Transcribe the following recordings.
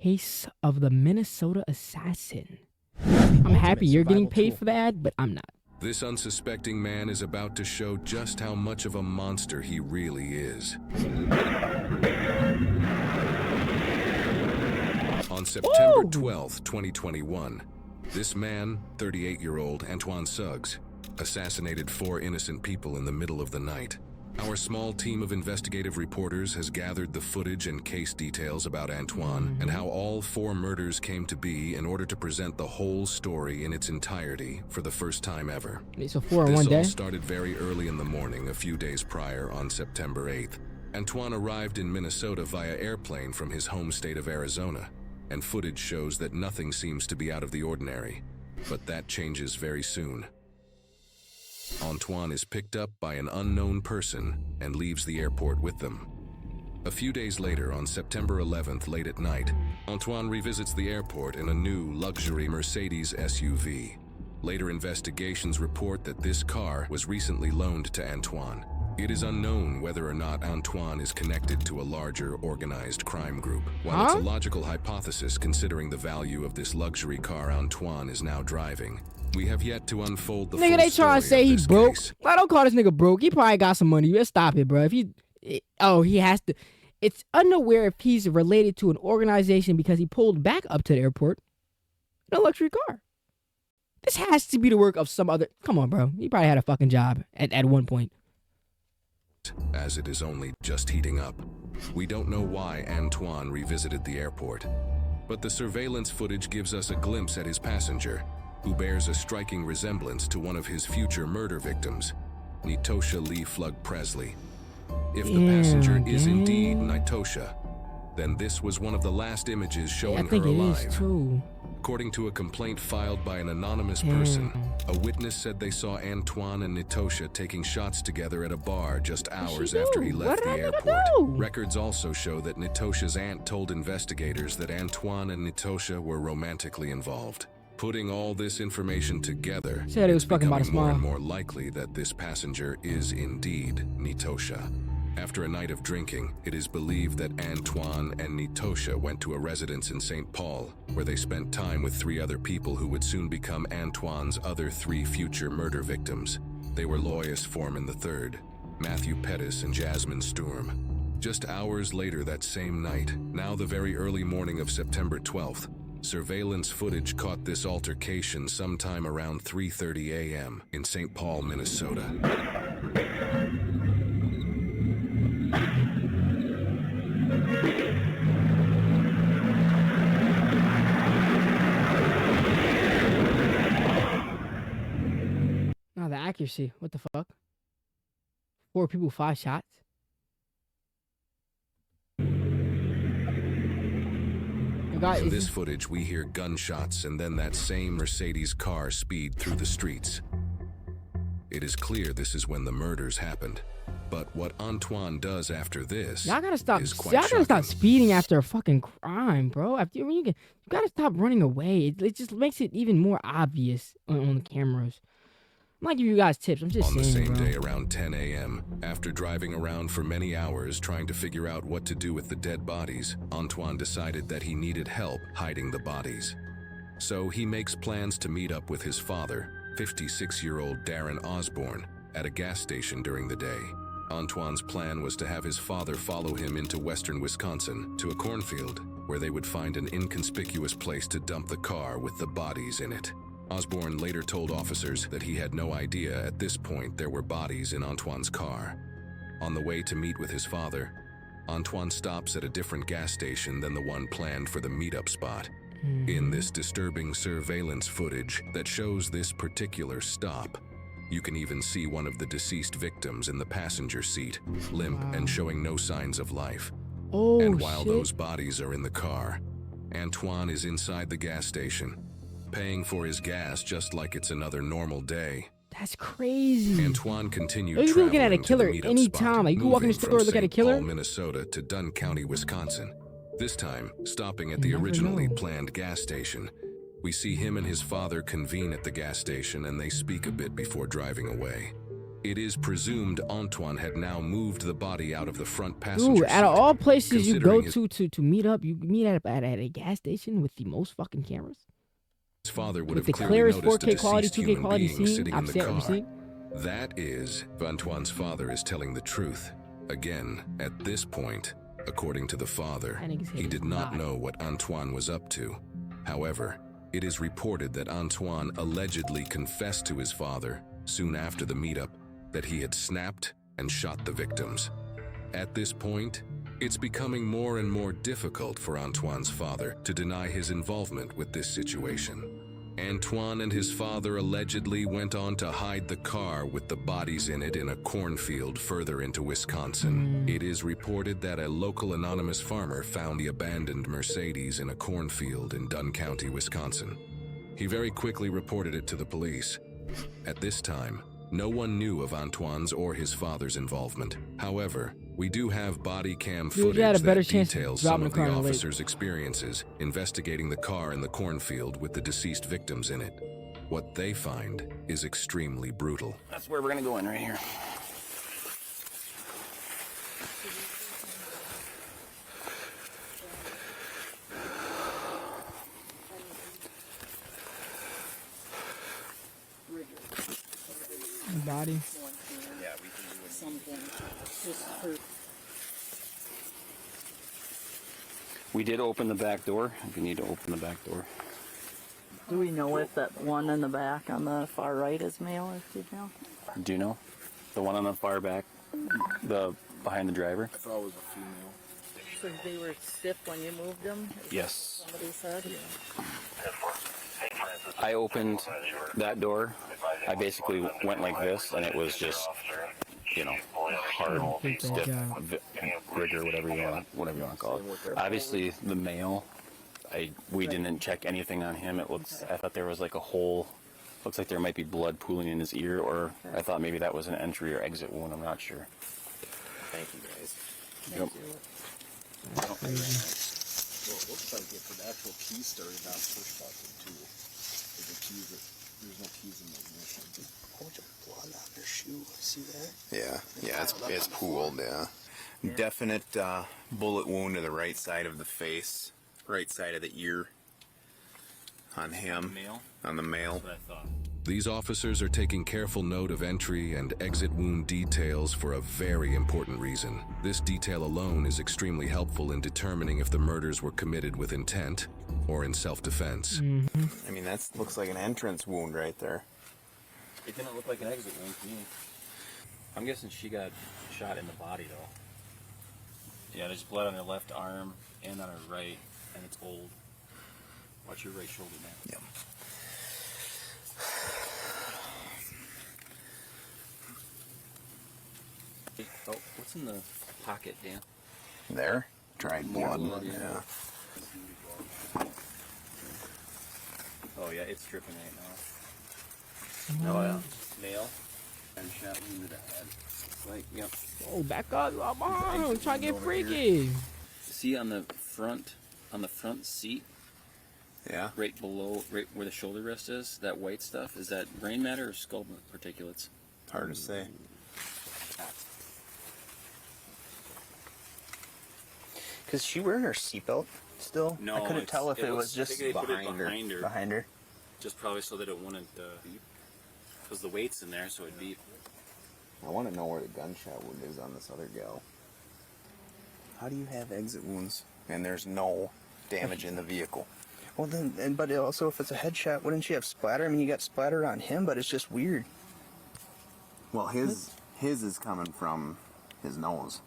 Case of the Minnesota assassin. I'm happy you're getting paid for the ad, but I'm not. This unsuspecting man is about to show just how much of a monster he really is. On September 12th, 2021, this man, 38-year-old Antoine Suggs, assassinated 4 innocent people in the middle of the night. Our small team of investigative reporters has gathered the footage and case details about Antoine and how all 4 murders came to be in order to present the whole story in its entirety for the first time ever. So 4 in one day? This all started very early in the morning, a few days prior on September 8th. Antoine arrived in Minnesota via airplane from his home state of Arizona, and footage shows that nothing seems to be out of the ordinary. But that changes very soon. Antoine is picked up by an unknown person and leaves the airport with them. A few days later, on September 11th, late at night, Antoine revisits the airport in a new luxury Mercedes SUV. Later investigations report that this car was recently loaned to Antoine. It is unknown whether or not Antoine is connected to a larger organized crime group. While it's a logical hypothesis considering the value of this luxury car Antoine is now driving, we have yet to unfold the full they trying to say he broke. I don't call this nigga broke. He probably got some money. You stop it, bro. If he has to. It's unaware if he's related to an organization because he pulled back up to the airport in a luxury car. This has to be the work of some other. Come on, bro. He probably had a fucking job at one point. As it is only just heating up. We don't know why Antoine revisited the airport, but the surveillance footage gives us a glimpse at his passenger, who bears a striking resemblance to one of his future murder victims, Nitosha Lee Flug Presley. If the passenger is indeed Nitosha, then this was one of the last images showing her alive. According to a complaint filed by an anonymous person, a witness said they saw Antoine and Nitosha taking shots together at a bar just hours after he left the airport. Records also show that Nitosha's aunt told investigators that Antoine and Nitosha were romantically involved. Putting all this information together, it's becoming more and more likely that this passenger is indeed Nitosha. After a night of drinking, it is believed that Antoine and Nitosha went to a residence in St. Paul, where they spent time with 3 other people who would soon become Antoine's other 3 future murder victims. They were Lois Foreman III, Matthew Pettis, and Jasmine Sturm. Just hours later that same night, now the very early morning of September 12th, surveillance footage caught this altercation sometime around 3:30 a.m. in St. Paul, Minnesota. Now the accuracy, what the fuck? 4 people, 5 shots. In this footage, we hear gunshots and then that same Mercedes car speed through the streets. It is clear this is when the murders happened, but what Antoine does after this y'all gotta stop. is quite Y'all gotta stop shocking. speeding after a fucking crime, bro. You gotta stop running away. It just makes it even more obvious on the cameras. I'm not giving you guys tips. I'm just saying, On the same bro. day around 10 a.m., after driving around for many hours trying to figure out what to do with the dead bodies, Antoine decided that he needed help hiding the bodies. So he makes plans to meet up with his father, 56-year-old Darren Osborne, at a gas station during the day. Antoine's plan was to have his father follow him into western Wisconsin to a cornfield where they would find an inconspicuous place to dump the car with the bodies in it. Osborne later told officers that he had no idea at this point there were bodies in Antoine's car. On the way to meet with his father, Antoine stops at a different gas station than the one planned for the meetup spot. In this disturbing surveillance footage that shows this particular stop, you can even see one of the deceased victims in the passenger seat, limp and showing no signs of life. And while those bodies are in the car, Antoine is inside the gas station, paying for his gas just like it's another normal day. That's crazy. Antoine continued you traveling looking at a killer to the meetup anytime. spot, Like, you can walk in the moving store, from look at a St. killer. Paul, Minnesota to Dunn County, Wisconsin. This time, stopping at the originally planned gas station. We see him and his father convene at the gas station and they speak a bit before driving away. It is presumed Antoine had now moved the body out of the front passenger Dude, out of seat. all places you go Considering to meet up, you meet at a gas station with the most fucking cameras. His father would With have the clearly clearest noticed a 4K quality, deceased 2K human quality being scene sitting in I've the ever car. seen. That is, if Antoine's father is telling the truth. Again, at this point, according to the father, he did not know what Antoine was up to. However, it is reported that Antoine allegedly confessed to his father, soon after the meetup, that he had snapped and shot the victims. At this point, it's becoming more and more difficult for Antoine's father to deny his involvement with this situation. Antoine and his father allegedly went on to hide the car with the bodies in it in a cornfield further into Wisconsin. It is reported that a local anonymous farmer found the abandoned Mercedes in a cornfield in Dunn County, Wisconsin. He very quickly reported it to the police. At this time, no one knew of Antoine's or his father's involvement. However, we do have body cam footage that details some of the officers' experiences investigating the car in the cornfield with the deceased victims in it. What they find is extremely brutal. That's where we're gonna go in right here. Body. Yeah, we can do something. We did open the back door. If you need to open the back door. Do we know if that one in the back on the far right is male or female? Do you know? The one on the far back, the behind the driver. I thought it was a female. So they were stiff when you moved them? Yes. Somebody said. I opened that door. I basically went like this, and it was just, you know, hard, stiff, rigor, whatever you want to call it. Obviously, the male, we didn't check anything on him. I thought there was like a hole. Looks like there might be blood pooling in his ear, or I thought maybe that was an entry or exit wound. I'm not sure. Thank you, guys. Yep. Well, it looks like if an actual key started on push button too. There's no keys in the ignition. How much blood on their shoe? See that? Yeah, it's pooled, yeah. Definite bullet wound to the right side of the face, right side of the ear on him, on the male. That's what I thought. These officers are taking careful note of entry and exit wound details for a very important reason. This detail alone is extremely helpful in determining if the murders were committed with intent or in self-defense. I mean, that looks like an entrance wound right there. It didn't look like an exit wound to me. I'm guessing she got shot in the body though. Yeah, there's blood on her left arm and on her right, and it's old. Watch your right shoulder, man. Yep. Oh, what's in the pocket, Dan? There? Dried blood, yeah. Oh yeah, it's dripping right now. Oh yeah. Nail and shot wound to the head. Like, yep. Oh, back up. I'm on. Try to get freaky. See on the front seat, Yeah? right below, right where the shoulder rest is, that white stuff, is that brain matter or skull particulates? Hard to say. Because she wearing her seatbelt still? No, I couldn't tell if it was I just think they put it behind her. Behind her? Just probably so that it wouldn't beep. Because the weight's in there, so it'd beep. I want to know where the gunshot wound is on this other gal. How do you have exit wounds and there's no damage in the vehicle? Well then, but also if it's a headshot, wouldn't she have splatter? I mean, you got splatter on him, but it's just weird. Well, his is coming from his nose.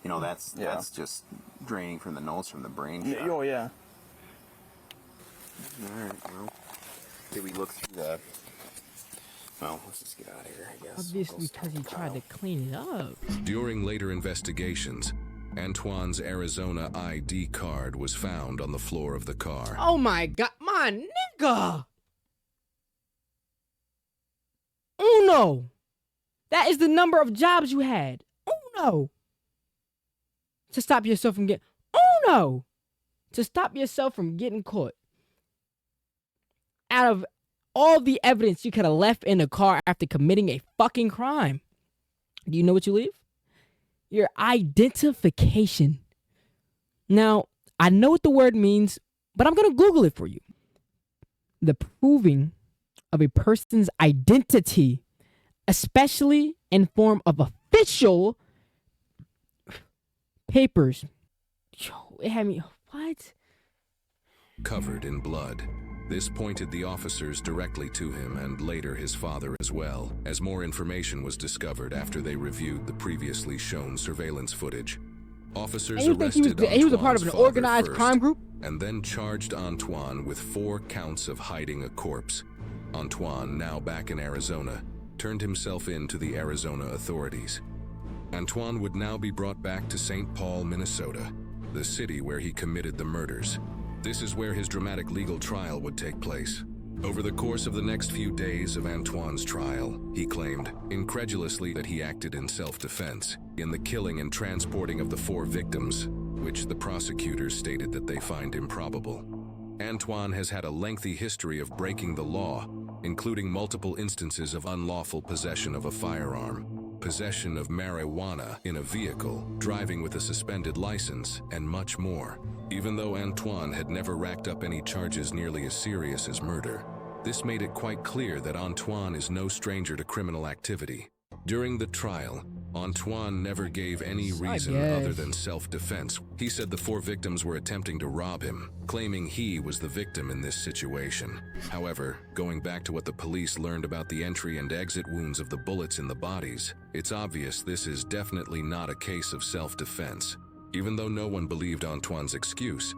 You know, that's just draining from the nose from the brain shot. Oh yeah. All right. Well, did we look through the? Well, let's just get out of here, I guess. Obviously, because he tried to clean it up. During later investigations, Antoine's Arizona ID card was found on the floor of the car. Oh my god, my nigga! Uno! That is the number of jobs you had. Uno! To stop yourself from getting... Uno! To stop yourself from getting caught. Out of all the evidence you could have left in the car after committing a fucking crime. Do you know what you leave? Your identification. Now, I know what the word means, but I'm going to Google it for you. The proving of a person's identity, especially in form of official papers. Yo, it had me, what? Covered in blood. This pointed the officers directly to him and later his father as well, as more information was discovered after they reviewed the previously shown surveillance footage. Officers arrested he was a part of an Antoine's father organized first, crime group? and then charged Antoine with 4 counts of hiding a corpse. Antoine, now back in Arizona, turned himself in to the Arizona authorities. Antoine would now be brought back to St. Paul, Minnesota, the city where he committed the murders. This is where his dramatic legal trial would take place. Over the course of the next few days of Antoine's trial, he claimed, incredulously, that he acted in self-defense in the killing and transporting of the 4 victims, which the prosecutors stated that they find improbable. Antoine has had a lengthy history of breaking the law, including multiple instances of unlawful possession of a firearm, possession of marijuana in a vehicle, driving with a suspended license, and much more. Even though Antoine had never racked up any charges nearly as serious as murder, this made it quite clear that Antoine is no stranger to criminal activity. During the trial, Antoine never gave any reason other than self-defense. He said the 4 victims were attempting to rob him, claiming he was the victim in this situation. However, going back to what the police learned about the entry and exit wounds of the bullets in the bodies, it's obvious this is definitely not a case of self-defense. Even though no one believed Antoine's excuse,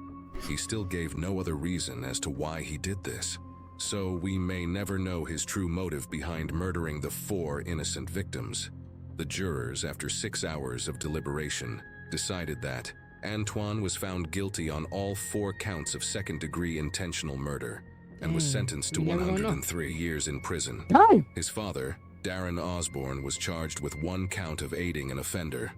he still gave no other reason as to why he did this. So we may never know his true motive behind murdering the 4 innocent victims. The jurors, after 6 hours of deliberation, decided that Antoine was found guilty on all 4 counts of second-degree intentional murder and was sentenced to 103 years in prison. His father, Darren Osborne, was charged with 1 count of aiding an offender.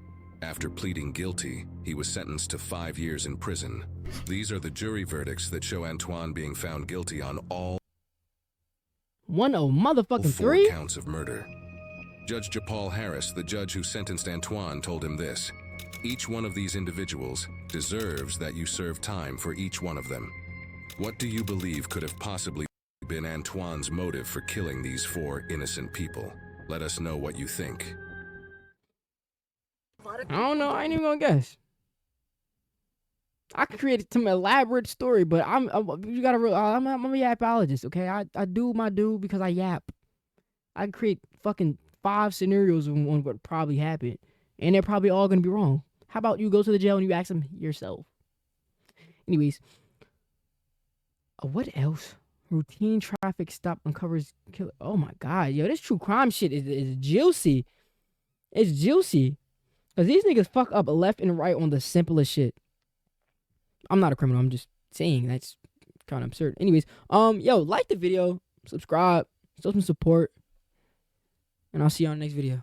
After pleading guilty, he was sentenced to 5 years in prison. These are the jury verdicts that show Antoine being found guilty on all 4 counts of murder. Judge Japal Harris, the judge who sentenced Antoine, told him this: "Each one of these individuals deserves that you serve time for each one of them." What do you believe could have possibly been Antoine's motive for killing these 4 innocent people? Let us know what you think. I don't know. I ain't even gonna guess. I could create some elaborate story, but I'm a yapologist, okay? I do my due because I yap. I can create fucking 5 scenarios of what would probably happen, and they're probably all gonna be wrong. How about you go to the jail and you ask them yourself? Anyways, what else? Routine traffic stop uncovers killer. Oh my god, yo, this true crime shit is juicy. It's juicy. Cause these niggas fuck up left and right on the simplest shit. I'm not a criminal. I'm just saying that's kind of absurd. Anyways, yo, like the video, subscribe, show some support, and I'll see you on the next video.